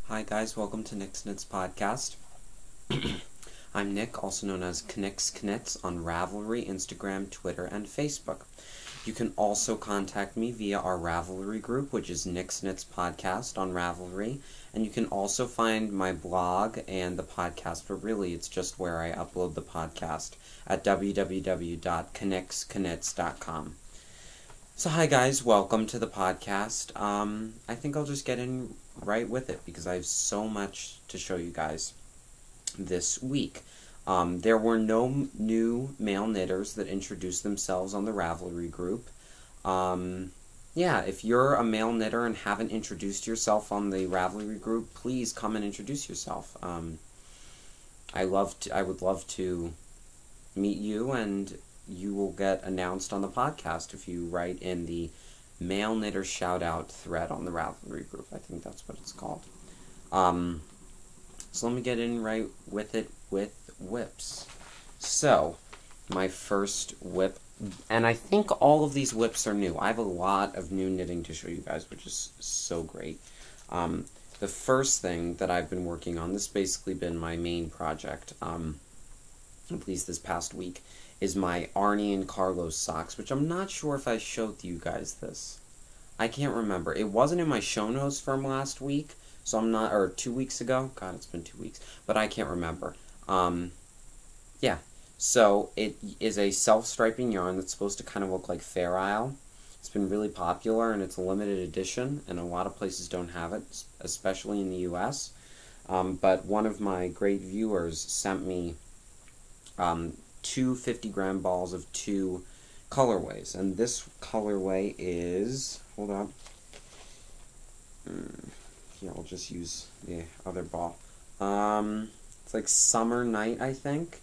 Hi guys, welcome to Nick's Knits Podcast. I'm Nick, also known as Knick's Knits on Ravelry, Instagram, Twitter, and Facebook. You can also contact me via our Ravelry group, which is Nick's Knits Podcast on Ravelry, and you can also find my blog and the podcast, but really it's just where I upload the podcast at www.knicksknits.com. So hi guys, welcome to the podcast. I think I'll just get in right with it because I have so much to show you guys this week. There were no new male knitters that introduced themselves on the Ravelry group. Yeah, if you're a male knitter and haven't introduced yourself on the Ravelry group, please come and introduce yourself. I would love to meet you, and you will get announced on the podcast if you write in the Male Knitter Shout Out thread on the Ravelry group. I think that's what it's called. So let me get in right with it with whips. So, my first whip, and I think all of these whips are new. I have a lot of new knitting to show you guys, which is so great. The first thing that I've been working on, this has basically been my main project, at least this past week, is my Arnie and Carlos socks, which I'm not sure if I showed you guys this. I can't remember. It wasn't in my show notes from last week, so I'm not, or 2 weeks ago. God, it's been 2 weeks, but I can't remember. Yeah, so it is a self-striping yarn that's supposed to kind of look like Fair Isle. It's been really popular, and it's a limited edition, and a lot of places don't have it, especially in the U.S. But one of my great viewers sent me two 50-gram balls of two colorways, and this colorway is, hold on, yeah, I'll just use the other ball. It's like Summer Night, I think.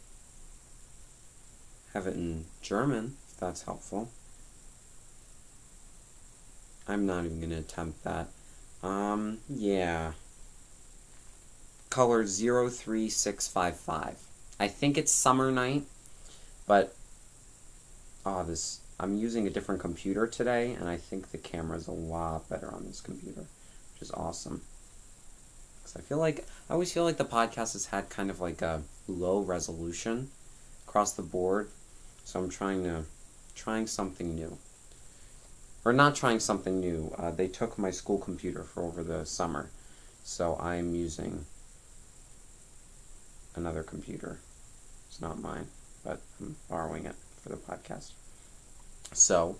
Have it in German, if that's helpful. I'm not even going to attempt that. Yeah. Color 03655. I think it's Summer Night, but I'm using a different computer today, and I think the camera's a lot better on this computer, which is awesome. Because I always feel like the podcast has had kind of like a low resolution across the board, so I'm trying something new. Or not trying something new. They took my school computer for over the summer, so I'm using another computer. It's not mine, but I'm borrowing it for the podcast. So,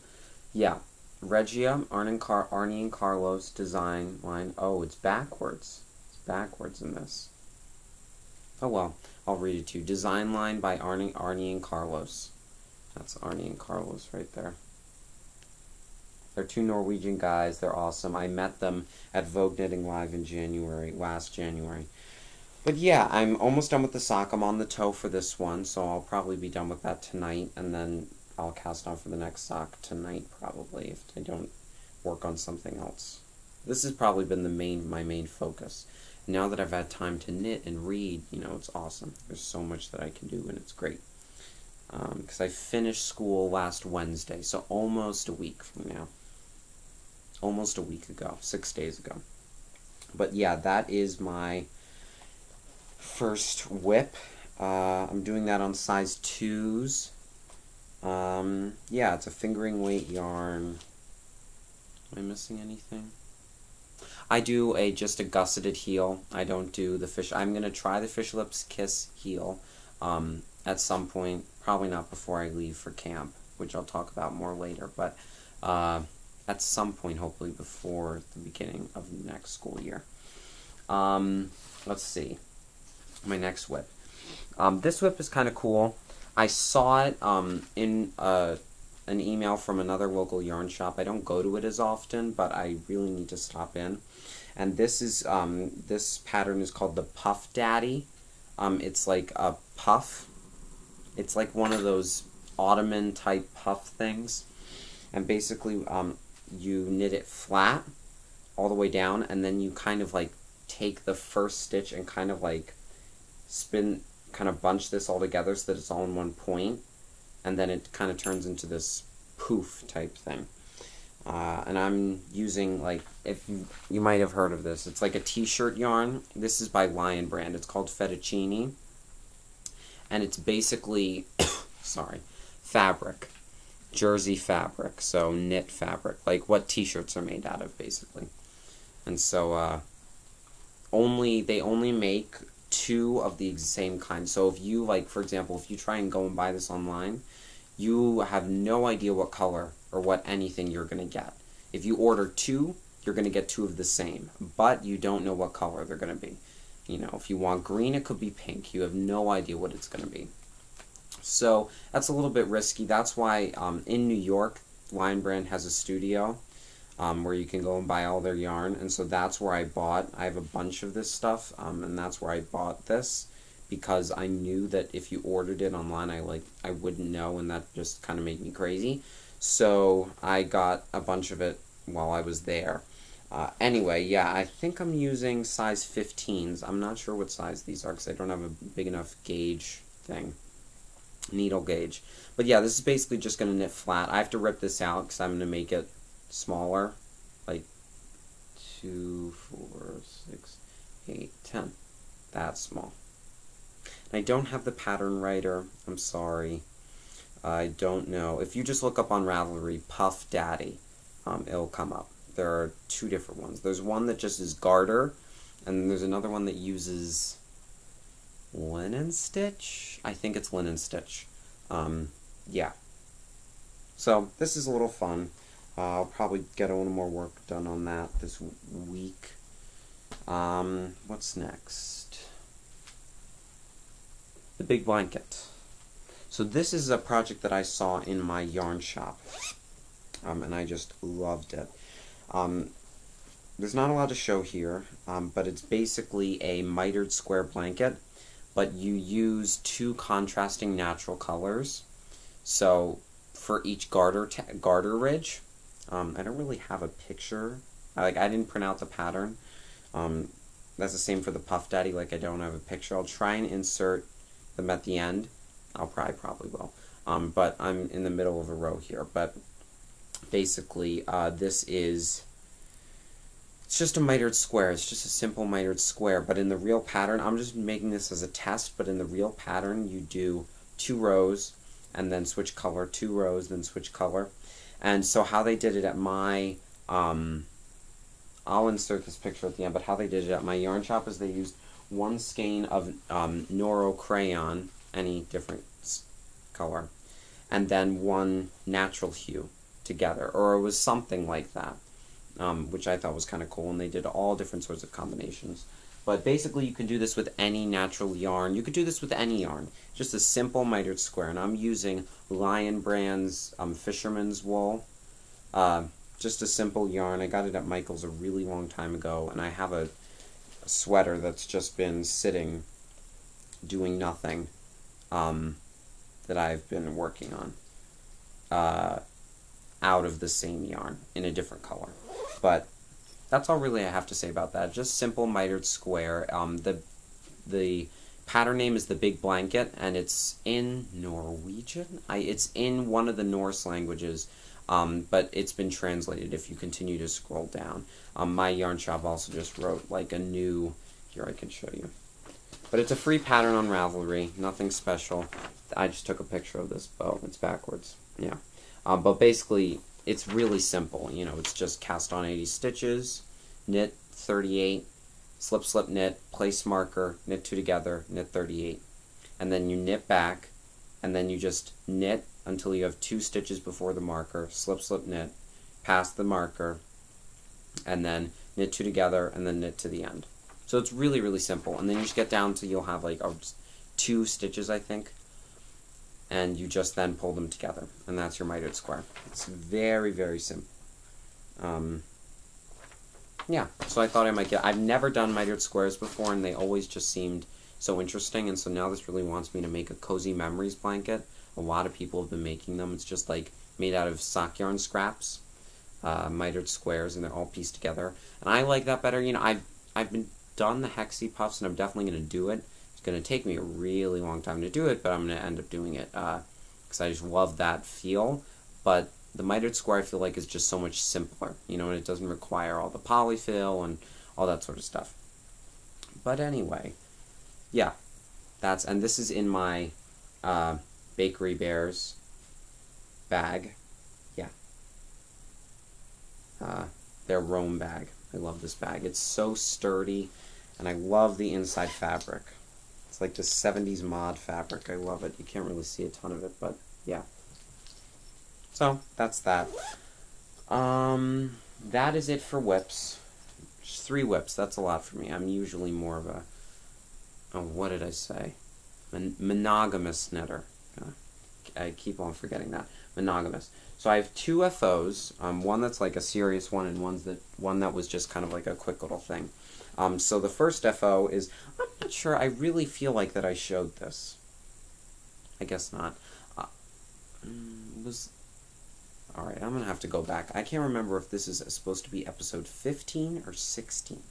yeah, Regia, Arnie and Carlos design line. Oh, it's backwards. It's backwards in this. Oh well, I'll read it to you. Design line by Arnie and Carlos. That's Arnie and Carlos right there. They're two Norwegian guys. They're awesome. I met them at Vogue Knitting Live in last January. But yeah, I'm almost done with the sock. I'm on the toe for this one, so I'll probably be done with that tonight, and then I'll cast on for the next sock tonight, probably, if I don't work on something else. This has probably been my main focus. Now that I've had time to knit and read, it's awesome. There's so much that I can do, and it's great. Because I finished school last Wednesday, so almost a week from now. Almost a week ago, 6 days ago. But yeah, that is my first whip. I'm doing that on size 2s. Yeah, it's a fingering weight yarn. Am I missing anything? I do just a gusseted heel. I don't do the fish. I'm going to try the Fish Lips Kiss heel at some point. Probably not before I leave for camp, which I'll talk about more later. But at some point, hopefully before the beginning of the next school year. Let's see. My next whip. This whip is kind of cool. I saw it in an email from another local yarn shop. I don't go to it as often, but I really need to stop in. And this pattern is called the Puff Daddy. It's like a puff. It's like one of those Ottoman type puff things. And basically, you knit it flat all the way down, and then you kind of like take the first stitch and kind of like kind of bunch this all together so that it's all in one point, and then it kind of turns into this poof type thing. And I'm using, like, if you might have heard of this, it's like a t-shirt yarn. This is by Lion brand. It's called Fettuccine. And it's basically, sorry, fabric. Jersey fabric, so knit fabric, like what t-shirts are made out of, basically. And so, they only make 2 of the same kind. So if you, like, for example, if you try and go and buy this online, you have no idea what color or what anything you're going to get. If you order 2, you're going to get 2 of the same, but you don't know what color they're going to be. You know, if you want green, it could be pink. You have no idea what it's going to be. So that's a little bit risky. That's why in New York, Lion Brand has a studio where you can go and buy all their yarn, and so that's where I have a bunch of this stuff, and that's where I bought this, because I knew that if you ordered it online, I wouldn't know, and that just kind of made me crazy. So I got a bunch of it while I was there. Anyway, yeah, I think I'm using size 15s. I'm not sure what size these are because I don't have a big enough gauge thing, needle gauge. But yeah, this is basically just going to knit flat. I have to rip this out because I'm going to make it smaller, like 2, 4, 6, 8, 10. That's small. And I don't have the pattern writer. I'm sorry. I don't know. If you just look up on Ravelry, Puff Daddy, it'll come up. There are 2 different ones. There's one that just is garter, and then there's another one that uses linen stitch. I think it's linen stitch. Yeah. So this is a little fun. I'll probably get a little more work done on that this week. What's next? The big blanket. So this is a project that I saw in my yarn shop, and I just loved it. There's not a lot to show here, but it's basically a mitered square blanket, but you use 2 contrasting natural colors. So for each garter ridge, I don't really have a picture. I didn't print out the pattern. That's the same for the Puff Daddy. Like, I don't have a picture. I'll try and insert them at the end. I'll probably will. But I'm in the middle of a row here. But basically, it's just a mitered square. It's just a simple mitered square. But in the real pattern, I'm just making this as a test, but in the real pattern, you do 2 rows and then switch color, 2 rows, then switch color. And so how they did it at my, I'll insert this picture at the end, but how they did it at my yarn shop is they used 1 skein of Noro crayon, any different color, and then 1 natural hue together, or it was something like that, which I thought was kind of cool, and they did all different sorts of combinations. But basically, you can do this with any natural yarn. You could do this with any yarn. Just a simple mitered square, and I'm using Lion Brand's Fisherman's Wool. Just a simple yarn. I got it at Michael's a really long time ago, and I have a sweater that's just been sitting, doing nothing, that I've been working on, out of the same yarn in a different color. But that's all really I have to say about that. Just simple mitered square. The pattern name is the Big Blanket, and it's in Norwegian. It's in one of the Norse languages, but it's been translated if you continue to scroll down. My yarn shop also just wrote like a new, here I can show you. But it's a free pattern on Ravelry, nothing special. I just took a picture of this bow. It's backwards. Yeah. But basically, it's really simple. You know, it's just cast on 80 stitches, knit 38, slip, slip, knit, place marker, knit 2 together, knit 38. And then you knit back, and then you just knit until you have 2 stitches before the marker, slip, slip, knit, past the marker, and then knit 2 together, and then knit to the end. So it's really, really simple. And then you just get down to, you'll have like 2 stitches, I think, and you just then pull them together, and that's your mitered square. It's very, very simple. Yeah, so I thought I might I've never done mitered squares before, and they always just seemed so interesting, and so now this really wants me to make a Cozy Memories blanket. A lot of people have been making them. It's just like made out of sock yarn scraps, mitered squares, and they're all pieced together. And I like that better. You know, I've been done the Hexie Puffs, and I'm definitely going to do it. It's going to take me a really long time to do it, but I'm going to end up doing it because I just love that feel. But The mitered square I feel like is just so much simpler, you know, and it doesn't require all the polyfill and all that sort of stuff. But anyway, yeah, and this is in my Bakery Bears bag. Yeah. Their Rome bag. I love this bag. It's so sturdy, and I love the inside fabric. It's like this 70s mod fabric. I love it. You can't really see a ton of it, but yeah. So, that's that. That is it for whips. Just 3 whips. That's a lot for me. I'm usually more of a, what did I say? Monogamous knitter. I keep on forgetting that. Monogamous. So I have 2 FOs. One that's like a serious one, and one that was just kind of like a quick little thing. So the first FO is, I'm not sure, I really feel like that I showed this. I guess not. Alright, I'm going to have to go back. I can't remember if this is supposed to be episode 15 or 16.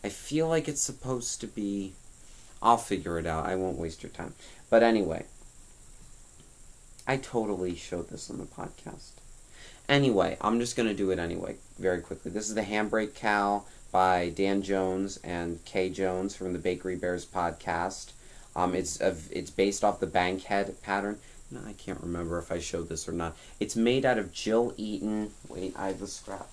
I feel like it's supposed to be... I'll figure it out. I won't waste your time. But anyway, I totally showed this on the podcast. Anyway, I'm just going to do it anyway, very quickly. This is the Handbrake Cow by Dan Jones and Kay Jones from the Bakery Bears podcast. It's based off the bankhead pattern. No, I can't remember if I showed this or not. It's made out of Jill Eaton. Wait, I have the scrap.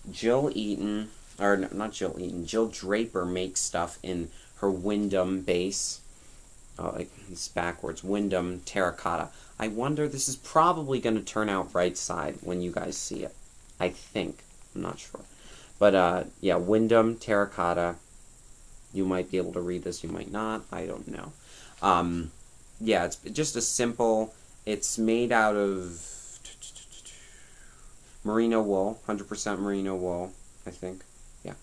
Jill Eaton, or no, not Jill Eaton. Jill Draper makes stuff in her Wyndham base. Oh, like it's backwards. Wyndham terracotta. I wonder, this is probably going to turn out right side when you guys see it. I think. I'm not sure. But, yeah, Wyndham terracotta. You might be able to read this, you might not. I don't know. Yeah, it's just a simple, it's made out of merino wool, 100% merino wool, I think. Yeah.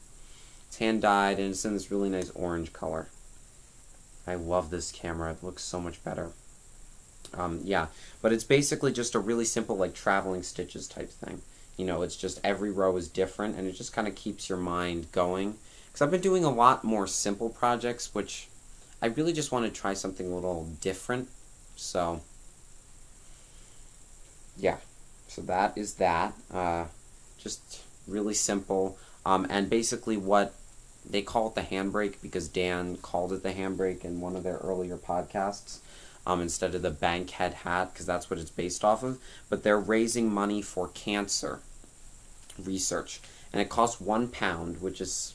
It's hand-dyed, and it's in this really nice orange color. I love this camera. It looks so much better. Yeah, but it's basically just a really simple, like, traveling stitches type thing. You know, it's just every row is different, and it just kind of keeps your mind going. Because I've been doing a lot more simple projects, which I really just want to try something a little different. So, yeah. So that is that. Just really simple. And basically what they call it the handbrake, because Dan called it the handbrake in one of their earlier podcasts. Instead of the bankhead hat, because that's what it's based off of. But they're raising money for cancer research. And it costs £1, which is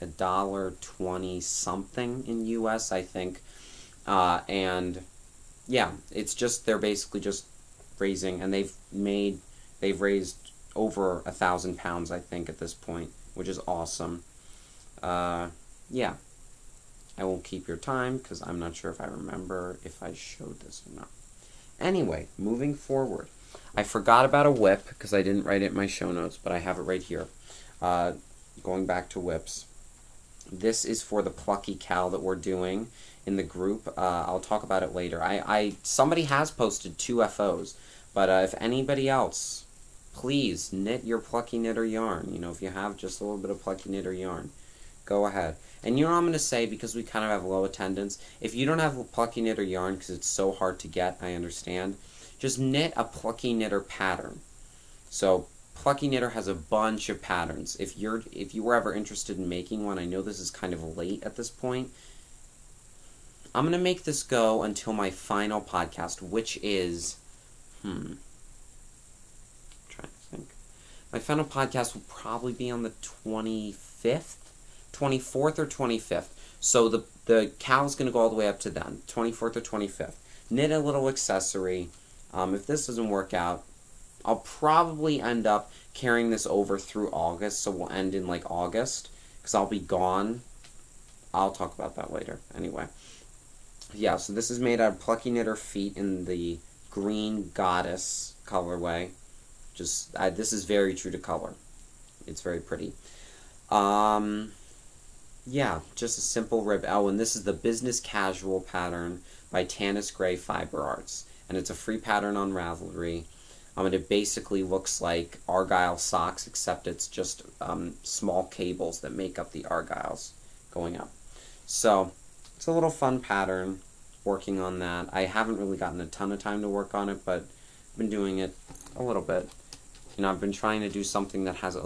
$1.20 something in US, I think. And yeah, it's just, they're basically just raising, and they've raised over £1,000, I think, at this point, which is awesome. Yeah. I won't keep your time, because I'm not sure if I remember if I showed this or not. Anyway, moving forward. I forgot about a whip, because I didn't write it in my show notes, but I have it right here. Going back to whips. This is for the Plucky Cow that we're doing in the group. I'll talk about it later. Somebody has posted 2 FOs, but if anybody else, please knit your Plucky Knitter yarn. You know, if you have just a little bit of Plucky Knitter yarn, go ahead. And you know what I'm going to say, because we kind of have low attendance, if you don't have Plucky Knitter yarn, because it's so hard to get, I understand, just knit a Plucky Knitter pattern. So, Plucky Knitter has a bunch of patterns. If you were ever interested in making one, I know this is kind of late at this point, I'm going to make this go until my final podcast, which is, I'm trying to think. My final podcast will probably be on the 24th or 25th. So the cow's going to go all the way up to then, 24th or 25th. Knit a little accessory. If this doesn't work out, I'll probably end up carrying this over through August, so we'll end in like August, because I'll be gone. I'll talk about that later. Anyway. Yeah, so this is made out of Plucky Knitter feet in the green goddess colorway. This is very true to color. It's very pretty. Yeah, just a simple rib. Oh, and this is the Business Casual pattern by Tanis Gray Fiber Arts. And it's a free pattern on Ravelry. And it basically looks like Argyle socks, except it's just small cables that make up the Argyles going up. So, it's a little fun pattern. working on that. I haven't really gotten a ton of time to work on it, but I've been doing it a little bit. You know, I've been trying to do something that has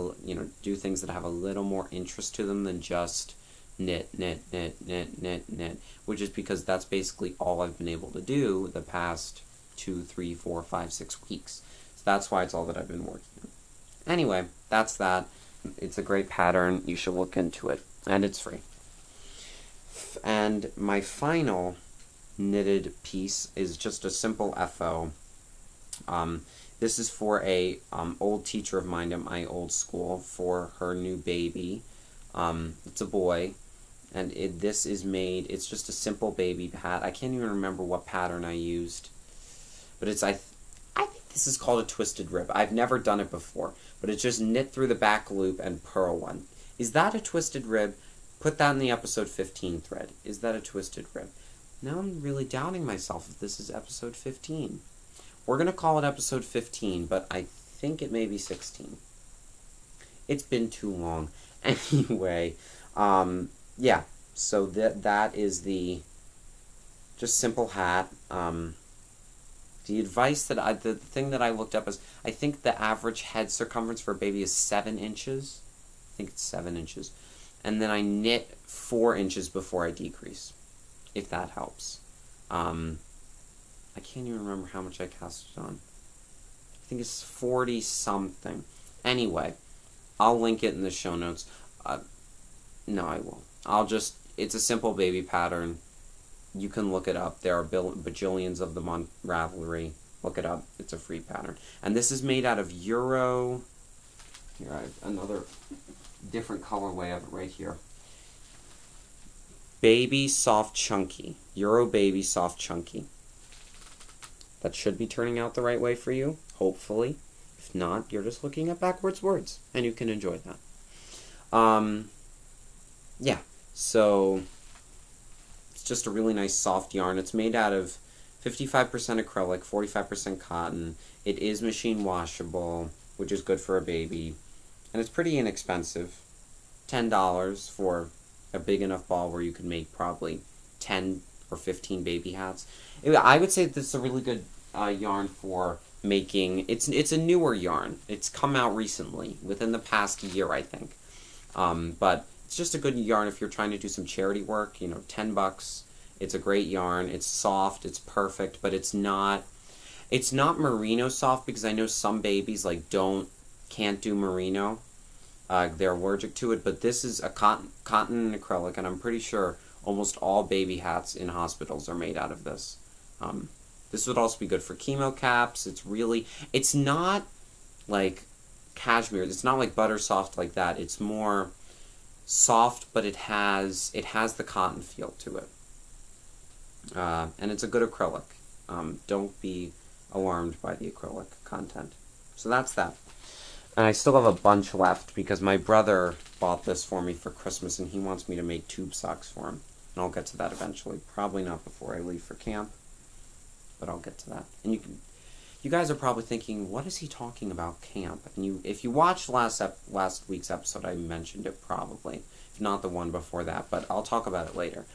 do things that have a little more interest to them than just knit, knit, knit, knit, knit, knit, which is because that's basically all I've been able to do the past 2, 3, 4, 5, 6 weeks. So that's why it's all that I've been working on. Anyway, that's that. It's a great pattern. You should look into it. And it's free. And my final knitted piece is just a simple FO. This is for a old teacher of mine at my old school for her new baby. It's a boy, and this is made. It's just a simple baby hat. I can't even remember what pattern I used, but I think this is called a twisted rib. I've never done it before, but it's just knit through the back loop and purl one. Is that a twisted rib? Put that in the episode 15 thread. Is that a twisted rib? Now I'm really doubting myself if this is episode 15. We're going to call it episode 15, but I think it may be 16. It's been too long. Anyway, yeah, so that is the just simple hat. The advice that the thing that I looked up is, I think the average head circumference for a baby is 7 inches. I think it's 7 inches. And then I knit 4 inches before I decrease, if that helps. I can't even remember how much I casted on. I think it's 40 something. Anyway, I'll link it in the show notes. No, I won't. It's a simple baby pattern. You can look it up. There are bajillions of them on Ravelry. Look it up. It's a free pattern. And this is made out of Euro. Here, I have another different colorway of it right here. Baby Soft Chunky. Euro Baby Soft Chunky. That should be turning out the right way for you, hopefully. If not, you're just looking at backwards words, and you can enjoy that. Yeah, so it's just a really nice soft yarn. It's made out of 55% acrylic, 45% cotton. It is machine washable, which is good for a baby. And it's pretty inexpensive. $10 for a big enough ball where you can make probably 10 or 15 baby hats. I would say this is a really good yarn for making. It's a newer yarn. It's come out recently, within the past year, I think. But it's just a good yarn if you're trying to do some charity work. You know, $10. It's a great yarn. It's soft. It's perfect, but it's not merino soft, because I know some babies can't do merino. They're allergic to it, but this is a cotton and acrylic, and I'm pretty sure almost all baby hats in hospitals are made out of this. This would also be good for chemo caps. It's not like cashmere. It's not like butter soft like that. It's more soft, but it has the cotton feel to it. And it's a good acrylic. Don't be alarmed by the acrylic content. So that's that. And I still have a bunch left because my brother bought this for me for Christmas, and he wants me to make tube socks for him. And I'll get to that eventually. Probably not before I leave for camp, but I'll get to that. And you guys are probably thinking, what is he talking about camp? And if you watched last week's episode, I mentioned it probably, if not the one before that. But I'll talk about it later.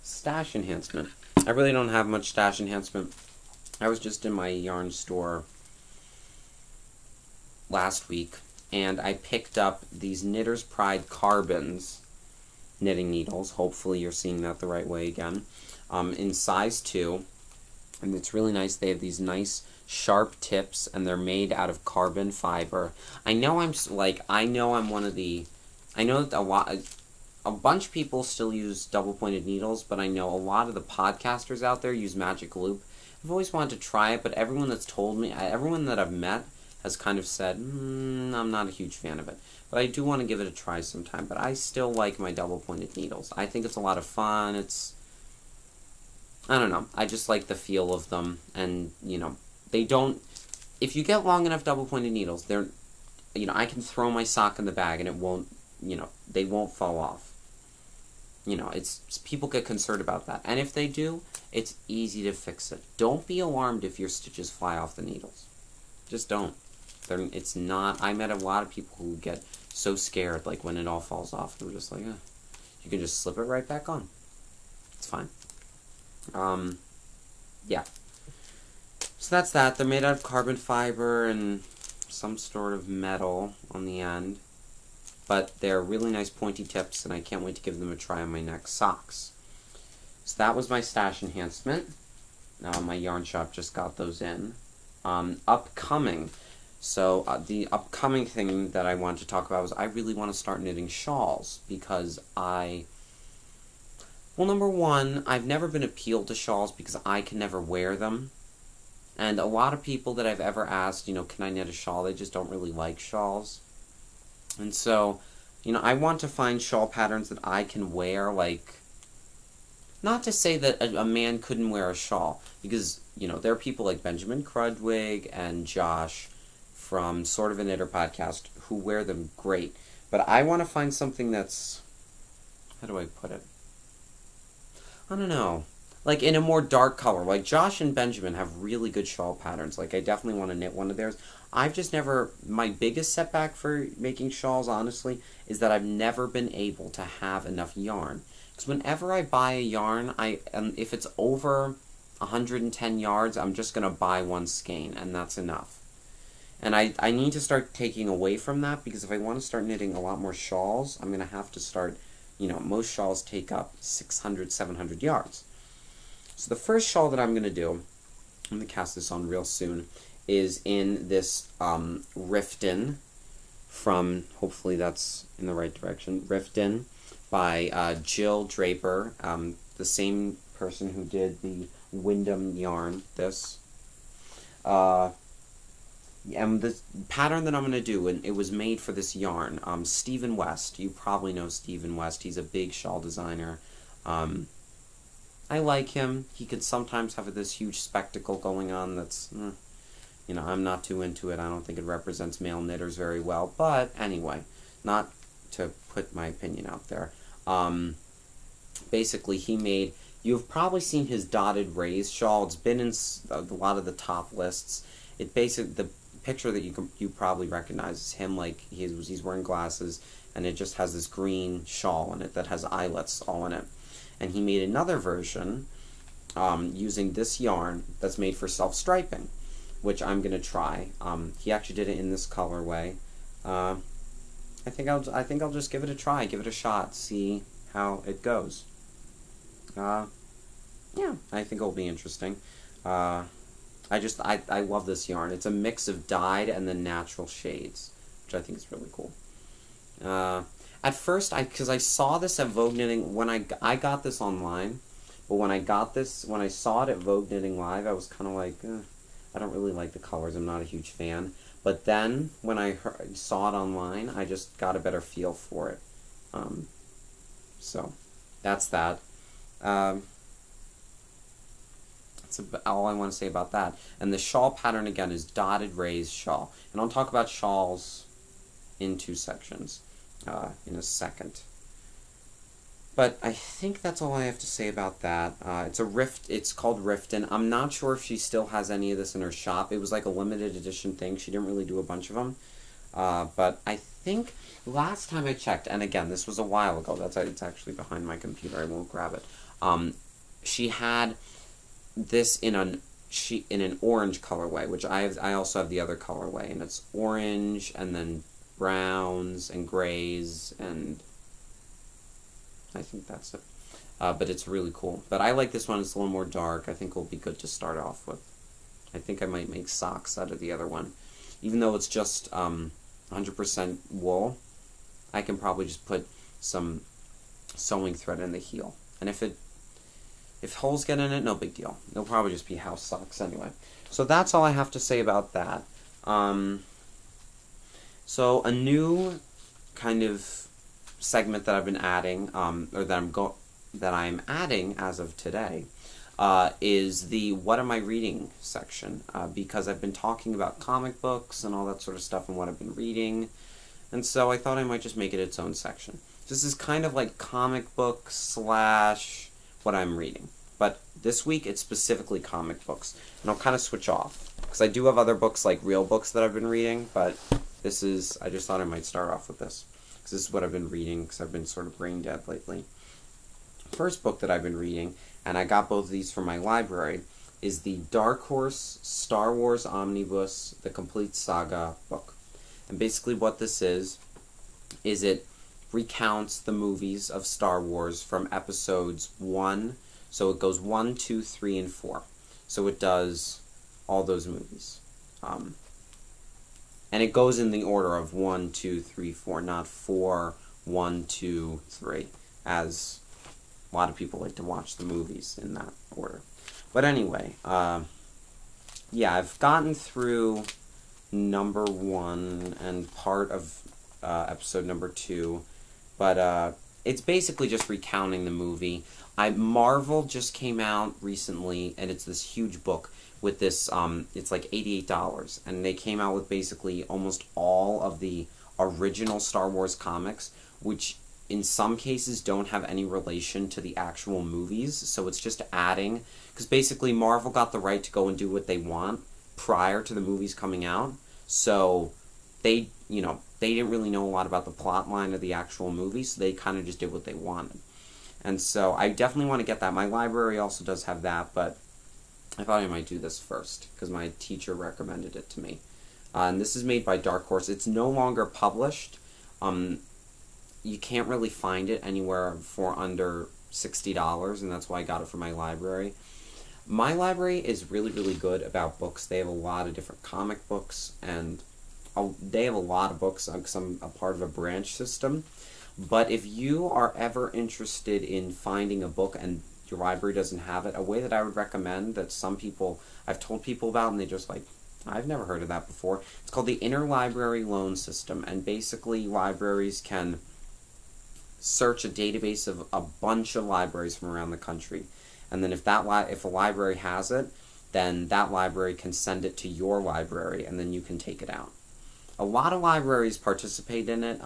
Stash enhancement. I really don't have much stash enhancement. I was just in my yarn store last week, and I picked up these Knitter's Pride Carbons knitting needles. Hopefully you're seeing that the right way again. In size 2, and it's really nice. They have these nice sharp tips, and they're made out of carbon fiber. I know I'm one of the... I know that a bunch of people still use double-pointed needles, but I know a lot of the podcasters out there use Magic Loop. I've always wanted to try it, but everyone that's told me, everyone that I've met has kind of said, I'm not a huge fan of it. But I do want to give it a try sometime, but I still like my double-pointed needles. I think it's a lot of fun. I don't know, I just like the feel of them, and, they don't... If you get long enough double-pointed needles, I can throw my sock in the bag and it won't, they won't fall off. People get concerned about that. And if they do, it's easy to fix it. Don't be alarmed if your stitches fly off the needles. Just don't. It's not... I met a lot of people who get so scared, like, when it all falls off. I'm just like, you can just slip it right back on. It's fine. Yeah. So that's that. They're made out of carbon fiber and some sort of metal on the end. But they're really nice pointy tips, and I can't wait to give them a try on my next socks. So that was my stash enhancement. My yarn shop just got those in. Upcoming. So the upcoming thing that I wanted to talk about was I really want to start knitting shawls because well, number one, I've never been appealed to shawls because I can never wear them. And a lot of people that I've ever asked, can I knit a shawl, they just don't really like shawls. And so, I want to find shawl patterns that I can wear, like, not to say that a man couldn't wear a shawl, because, there are people like Benjamin Crudwig and Josh from Sort of a Knitter podcast who wear them great. But I want to find something that's, how do I put it? I don't know. Like, in a more dark color. Like, Josh and Benjamin have really good shawl patterns. Like, I definitely want to knit one of theirs. I've just never... My biggest setback for making shawls, honestly, is that I've never been able to have enough yarn. Because whenever I buy a yarn, if it's over 110 yards, I'm just going to buy one skein, and that's enough. And I need to start taking away from that, because if I want to start knitting a lot more shawls, I'm going to have to start... most shawls take up 600, 700 yards. So the first shawl that I'm going to do, I'm going to cast this on real soon, is in this Riften from, hopefully that's in the right direction, Riften by Jill Draper, the same person who did the Wyndham yarn, this. And the pattern that I'm going to do, and it was made for this yarn, Stephen West. You probably know Stephen West. He's a big shawl designer. I like him. He could sometimes have this huge spectacle going on that's, I'm not too into it. I don't think it represents male knitters very well. But anyway, not to put my opinion out there. Basically, you've probably seen his dotted rays shawl. It's been in a lot of the top lists. The picture that you probably recognize is him, like, he's wearing glasses, and it just has this green shawl in it that has eyelets all in it. And he made another version using this yarn that's made for self-striping, which I'm going to try. He actually did it in this colorway. I think I'll just give it a try, give it a shot, see how it goes. Yeah, I think it'll be interesting. I love this yarn. It's a mix of dyed and then natural shades, which I think is really cool. At first, because I saw this at Vogue Knitting, when I got this online, but when I saw it at Vogue Knitting Live, I was kind of like, I don't really like the colors, I'm not a huge fan. But then, when I saw it online, I just got a better feel for it. So, that's that. That's all I want to say about that. And the shawl pattern, again, is Dotted Rays shawl. And I'll talk about shawls in two sections. In a second. But I think that's all I have to say about that. It's called Riften. I'm not sure if she still has any of this in her shop. It was like a limited edition thing. She didn't really do a bunch of them. But I think last time I checked, and again, this was a while ago. It's actually behind my computer. I won't grab it. She had this in an orange colorway, which I also have the other colorway, and it's orange and then browns and grays, and I think that's it. But it's really cool. But I like this one. It's a little more dark. I think it'll be good to start off with. I think I might make socks out of the other one. Even though it's just 100% wool, I can probably just put some sewing thread in the heel. And if holes get in it, no big deal. They'll probably just be house socks anyway. So that's all I have to say about that. So a new kind of segment that I've been adding, or that I'm adding as of today, is the What Am I Reading section, because I've been talking about comic books and all that sort of stuff and what I've been reading, and so I thought I might just make it its own section. This is kind of like comic book / what I'm reading, but this week it's specifically comic books, and I'll kind of switch off, because I do have other books, like real books that I've been reading, but I just thought I might start off with this, because this is what I've been reading, because I've been sort of brain dead lately. First book that I've been reading, and I got both of these from my library, is the Dark Horse Star Wars Omnibus, The Complete Saga book. And basically what this is it recounts the movies of Star Wars from episodes 1, so it goes 1, 2, 3, and 4. So it does all those movies. And it goes in the order of 1, 2, 3, 4, not 4, 1, 2, 3, as a lot of people like to watch the movies in that order. But anyway, yeah, I've gotten through number 1 and part of episode number 2, but it's basically just recounting the movie. Marvel just came out recently, and it's this huge book with this, it's like $88, and they came out with basically almost all of the original Star Wars comics, which in some cases don't have any relation to the actual movies, so it's just adding, because basically Marvel got the right to go and do what they want prior to the movies coming out, so they didn't really know a lot about the plot line of the actual movie, so they kind of just did what they wanted. And so I definitely want to get that. My library also does have that, but I thought I might do this first, because my teacher recommended it to me. And this is made by Dark Horse. It's no longer published. You can't really find it anywhere for under $60, and that's why I got it from my library. My library is really, really good about books. They have a lot of different comic books, and they have a lot of books because I'm a part of a branch system. But if you are ever interested in finding a book and your library doesn't have it, a way that I would recommend that I've told people about, and they just like, I've never heard of that before. It's called the Interlibrary Loan System, and basically libraries can search a database of a bunch of libraries from around the country, and then if a library has it, then that library can send it to your library, and then you can take it out. A lot of libraries participate in it.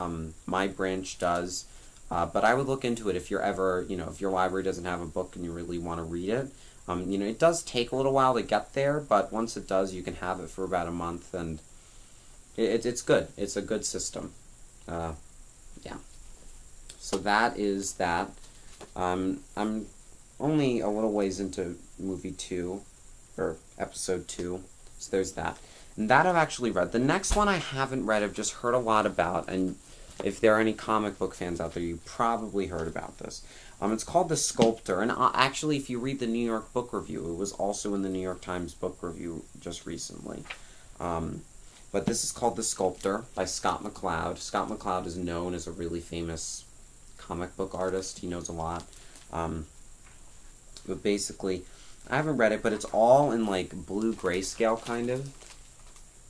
My branch does, but I would look into it if you're ever, if your library doesn't have a book and you really want to read it. It does take a little while to get there, but once it does, you can have it for about a month, and it's good. It's a good system. Yeah. So that is that. I'm only a little ways into movie 2, or episode 2, so there's that. And that I've actually read. The next one I haven't read, I've just heard a lot about, and if there are any comic book fans out there, you probably heard about this. It's called The Sculptor, and actually, if you read the New York Book Review, it was also in the New York Times Book Review just recently. But this is called The Sculptor by Scott McCloud. Scott McCloud is known as a really famous comic book artist. He knows a lot. But basically, I haven't read it, but it's all in like blue grayscale kind of.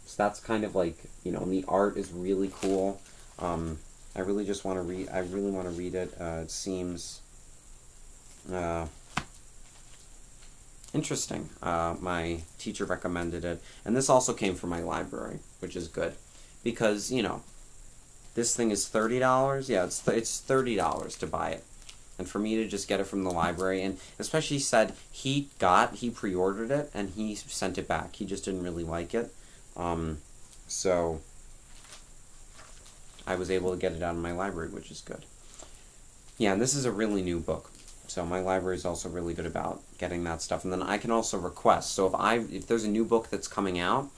So that's kind of like, and the art is really cool. I really just want to read. I really want to read it. It seems interesting. My teacher recommended it, and this also came from my library, which is good, because this thing is $30. Yeah, it's $30 to buy it, and for me to just get it from the library, and especially he said he pre-ordered it and he sent it back. He just didn't really like it, so I was able to get it out of my library, which is good. Yeah, and this is a really new book, so my library is also really good about getting that stuff. And then I can also request. So if there's a new book that's coming out,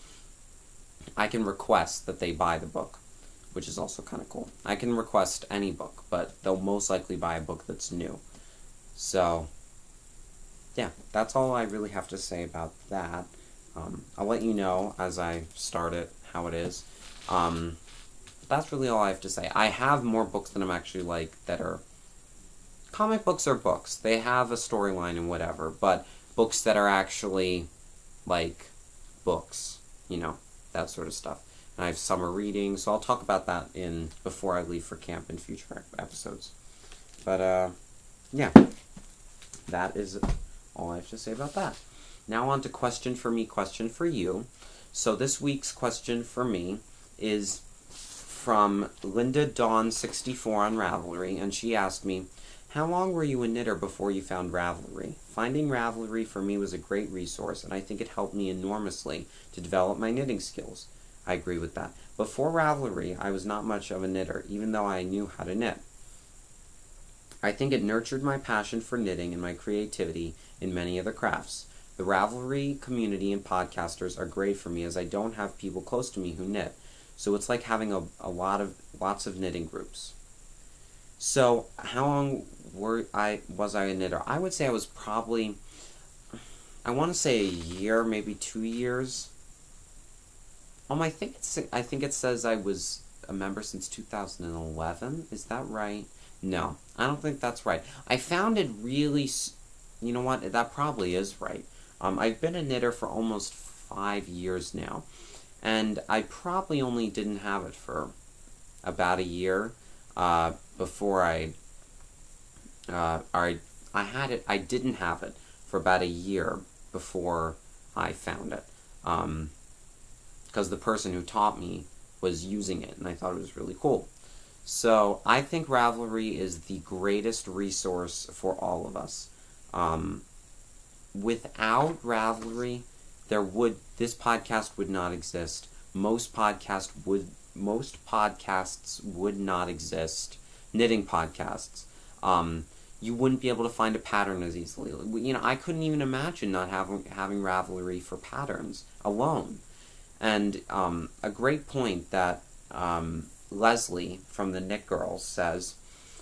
I can request that they buy the book, which is also kind of cool. I can request any book, but they'll most likely buy a book that's new. So, yeah, that's all I really have to say about that. I'll let you know as I start it how it is. That's really all I have to say. I have more books than I'm actually like that are... Comic books are books. They have a storyline and whatever, but books that are actually like books, that sort of stuff. And I have summer reading, so I'll talk about that before I leave for camp in future episodes. But, yeah, that is all I have to say about that. Now on to question for me, question for you. So this week's question for me is from Linda Dawn 64 on Ravelry, and she asked me, how long were you a knitter before you found Ravelry? Finding Ravelry for me was a great resource, and I think it helped me enormously to develop my knitting skills. I agree with that. Before Ravelry, I was not much of a knitter, even though I knew how to knit. I think it nurtured my passion for knitting and my creativity in many other crafts. The Ravelry community and podcasters are great for me as I don't have people close to me who knit. So it's like having lots of knitting groups. So how long was I a knitter? I would say I was probably, I want to say a year, maybe 2 years. I think it says I was a member since 2011. Is that right? No, I don't think that's right. I found it really, you know what? That probably is right. I've been a knitter for almost 5 years now, and I probably only didn't have it for about a year before I had it. I didn't have it for about a year before I found it, because the person who taught me was using it, and I thought it was really cool. So I think Ravelry is the greatest resource for all of us. Without Ravelry, this podcast would not exist. Most podcasts would not exist. Knitting podcasts. You wouldn't be able to find a pattern as easily. You know, I couldn't even imagine not having Ravelry for patterns alone. And a great point that Leslie from the Knit Girls says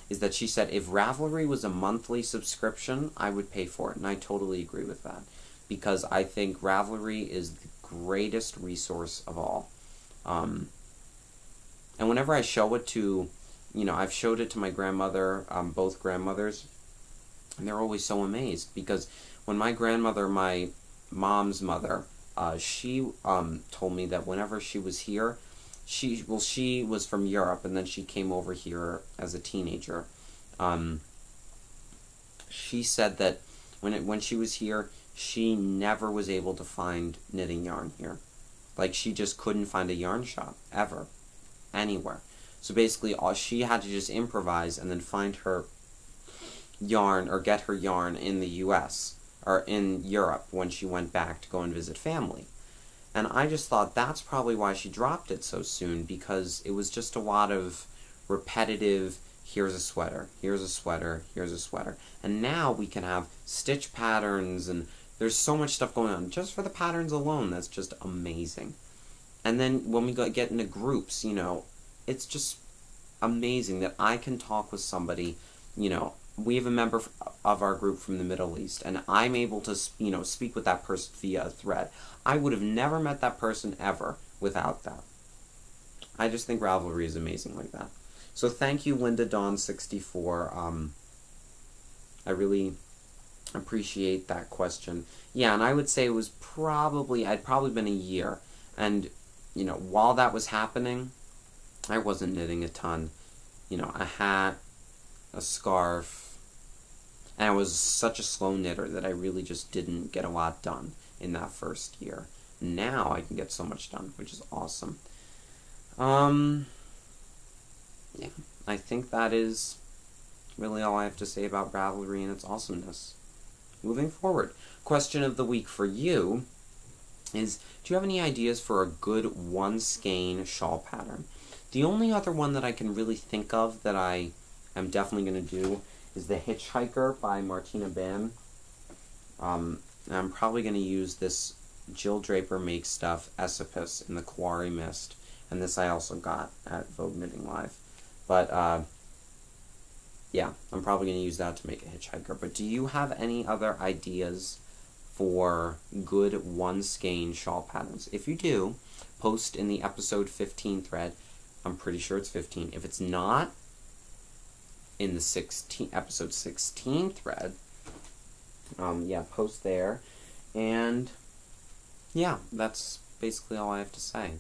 is that she said, if Ravelry was a monthly subscription, I would pay for it. And I totally agree with that, because I think Ravelry is the greatest resource of all. And whenever I show it to, I've showed it to my grandmother, both grandmothers, and they're always so amazed, because when my grandmother, my mom's mother, she told me that whenever she was here, she was from Europe, and then she came over here as a teenager. She said that when she was here, she never was able to find knitting yarn here. Like, she just couldn't find a yarn shop, ever, anywhere. So basically, she had to just improvise and then find her yarn, or get her yarn in the U.S., or in Europe, when she went back to go and visit family. And I just thought that's probably why she dropped it so soon, because it was just a lot of repetitive, here's a sweater, here's a sweater, here's a sweater. And now we can have stitch patterns, and there's so much stuff going on. Just for the patterns alone, that's just amazing. And then when we get into groups, it's just amazing that I can talk with somebody, we have a member of our group from the Middle East, and I'm able to, speak with that person via a thread. I would have never met that person ever without that. I just think Ravelry is amazing like that. So thank you, Linda Dawn 64. I really appreciate that question. Yeah, and I would say it was I'd probably been a year. And, while that was happening, I wasn't knitting a ton. A hat, a scarf, and I was such a slow knitter that I really just didn't get a lot done in that first year. Now I can get so much done, which is awesome. Yeah, I think that is really all I have to say about Ravelry and its awesomeness. Moving forward, question of the week for you is, do you have any ideas for a good one-skein shawl pattern? The only other one that I can really think of that I am definitely going to do is the Hitchhiker by Martina Bam. I'm probably going to use this Jill Draper Makes Stuff Esopus in the Quarry Mist, and this I also got at Vogue Knitting Live. But, yeah, I'm probably going to use that to make a Hitchhiker. But do you have any other ideas for good one-skein shawl patterns? If you do, post in the episode 15 thread. I'm pretty sure it's 15. If it's not, in the episode 16 thread, yeah, post there. And yeah, that's basically all I have to say.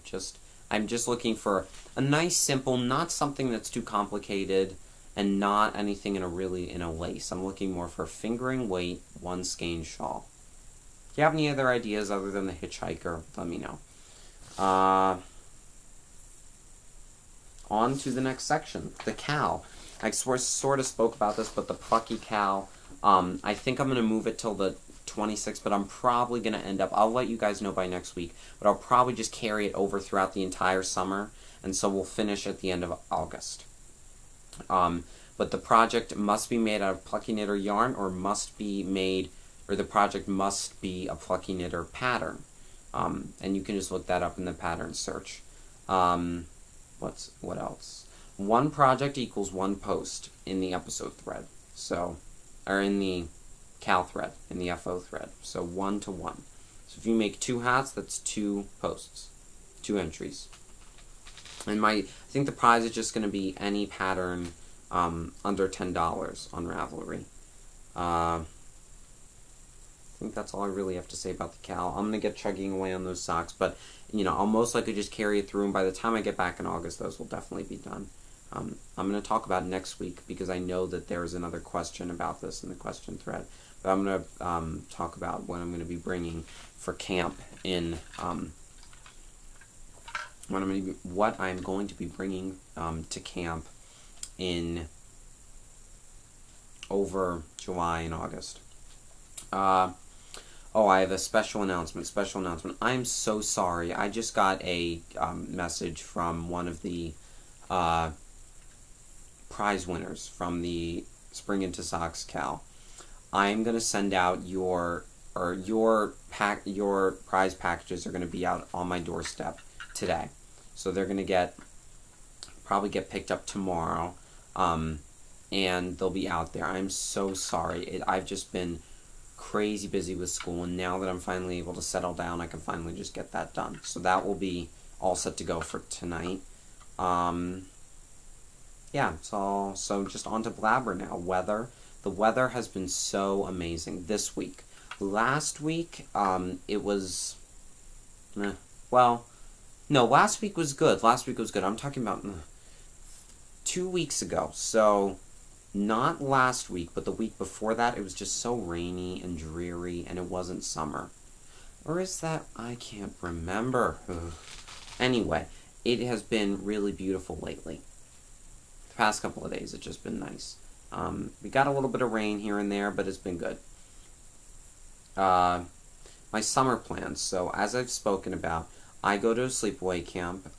I'm just looking for a nice, simple, not something that's too complicated, and not anything in a lace. I'm looking more for fingering weight, one skein shawl. If you have any other ideas other than the Hitchhiker, let me know. On to the next section, the cow. I sort of spoke about this, but the plucky cow, I think I'm going to move it till the 26th, but I'm probably going to end up, I'll let you guys know by next week, but I'll probably just carry it over throughout the entire summer, and so we'll finish at the end of August. But the project must be made out of plucky knitter yarn, or the project must be a plucky knitter pattern. And you can just look that up in the pattern search. What else? One project equals one post in the episode thread. So, or in the Cal thread, in the FO thread. So 1 to 1. So if you make 2 hats, that's 2 posts, 2 entries. And I think the prize is just going to be any pattern under $10 on Ravelry. I think that's all I really have to say about the Cal. I'm going to get chugging away on those socks, but, I'll most likely just carry it through, and by the time I get back in August, those will definitely be done. I'm going to talk about next week, because I know that there's another question about this in the question thread. But I'm going to talk about what I'm going to be bringing for camp in, what I'm going to be bringing to camp in over July and August. I have a special announcement. I'm so sorry. I just got a message from one of the prize winners from the Spring Into Socks Cal. I'm going to send out your prize packages are going to be out on my doorstep today. So they're going to probably get picked up tomorrow, and they'll be out there. I'm so sorry. I've just been crazy busy with school, and now that I'm finally able to settle down, I can finally just get that done. So that will be all set to go for tonight. Yeah, so just on to blabber now. Weather. The weather has been so amazing this week. Last week, it was... no, last week was good. I'm talking about 2 weeks ago. So, not last week, but the week before that, it was just so rainy and dreary, and it wasn't summer. Or is that... I can't remember. Anyway, it has been really beautiful lately. The past couple of days, it's just been nice. We got a little bit of rain here and there, but it's been good. My summer plans. So, as I've spoken about, I go to a sleepaway camp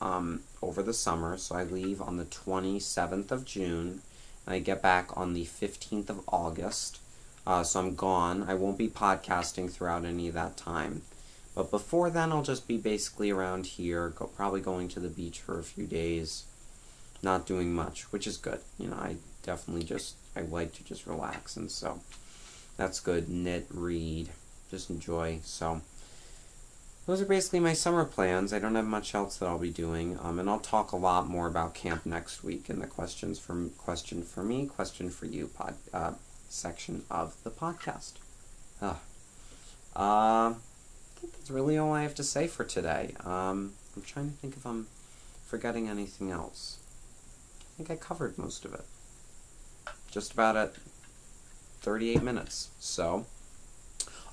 over the summer. So, I leave on the 27th of June, and I get back on the 15th of August. So, I'm gone. I won't be podcasting throughout any of that time. But before then, I'll just be basically around here, probably going to the beach for a few days, not doing much, which is good. I definitely I like to just relax, and so that's good. Knit, read, just enjoy. So those are basically my summer plans. I don't have much else that I'll be doing, and I'll talk a lot more about camp next week in the question for me, question for you section of the podcast. I think that's really all I have to say for today. I'm trying to think if I'm forgetting anything else. I think I covered most of it. Just about at 38 minutes. So,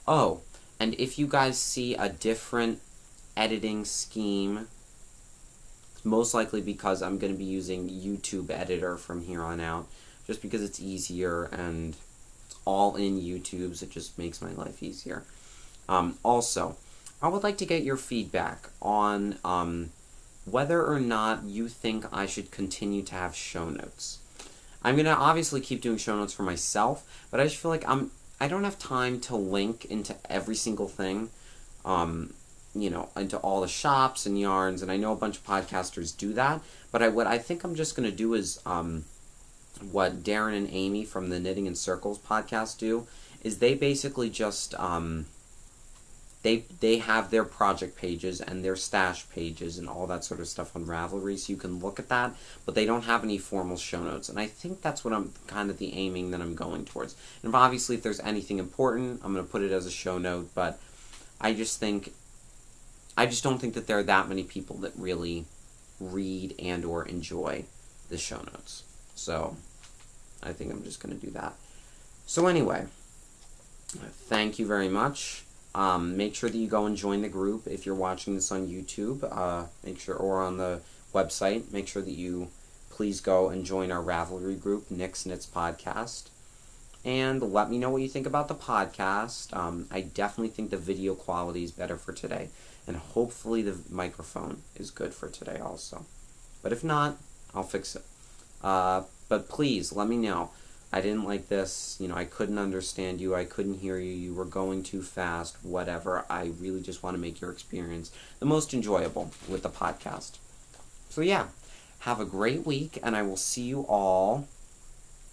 and if you guys see a different editing scheme, it's most likely because I'm going to be using YouTube Editor from here on out, just because it's easier and it's all in YouTube, so it just makes my life easier. Also, I would like to get your feedback on whether or not you think I should continue to have show notes. I'm going to obviously keep doing show notes for myself, but I just feel like I don't have time to link into every single thing, into all the shops and yarns, and I know a bunch of podcasters do that, but what I think I'm just going to do is what Darren and Amy from the Knitting in Circles podcast do, is they basically just... They have their project pages and their stash pages and all that sort of stuff on Ravelry, so you can look at that, but they don't have any formal show notes, and I think that's what I'm kind of the aiming that I'm going towards. And obviously, if there's anything important, I'm going to put it as a show note, but I just don't think that there are that many people that really read and or enjoy the show notes. So, I think I'm just going to do that. So anyway, thank you very much. Make sure that you go and join the group if you're watching this on YouTube. Or on the website. Make sure that you please go and join our Ravelry group, Nick's Knits Podcast. And let me know what you think about the podcast. I definitely think the video quality is better for today. And hopefully the microphone is good for today also. But if not, I'll fix it. But please, let me know. I didn't like this. I couldn't understand you. I couldn't hear you. You were going too fast. Whatever. I really just want to make your experience the most enjoyable with the podcast. So yeah, have a great week, and I will see you all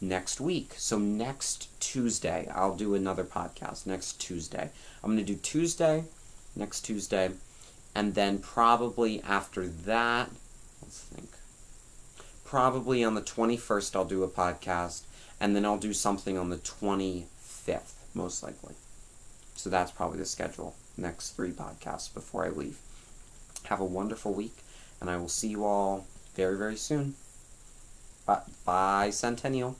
next week. So next Tuesday, I'll do another podcast. Next Tuesday. I'm going to do next Tuesday, and then probably after that, let's think. Probably on the 21st, I'll do a podcast, and then I'll do something on the 25th, most likely. So that's probably the schedule. Next 3 podcasts before I leave. Have a wonderful week, and I will see you all very, very soon. Bye, Centennial.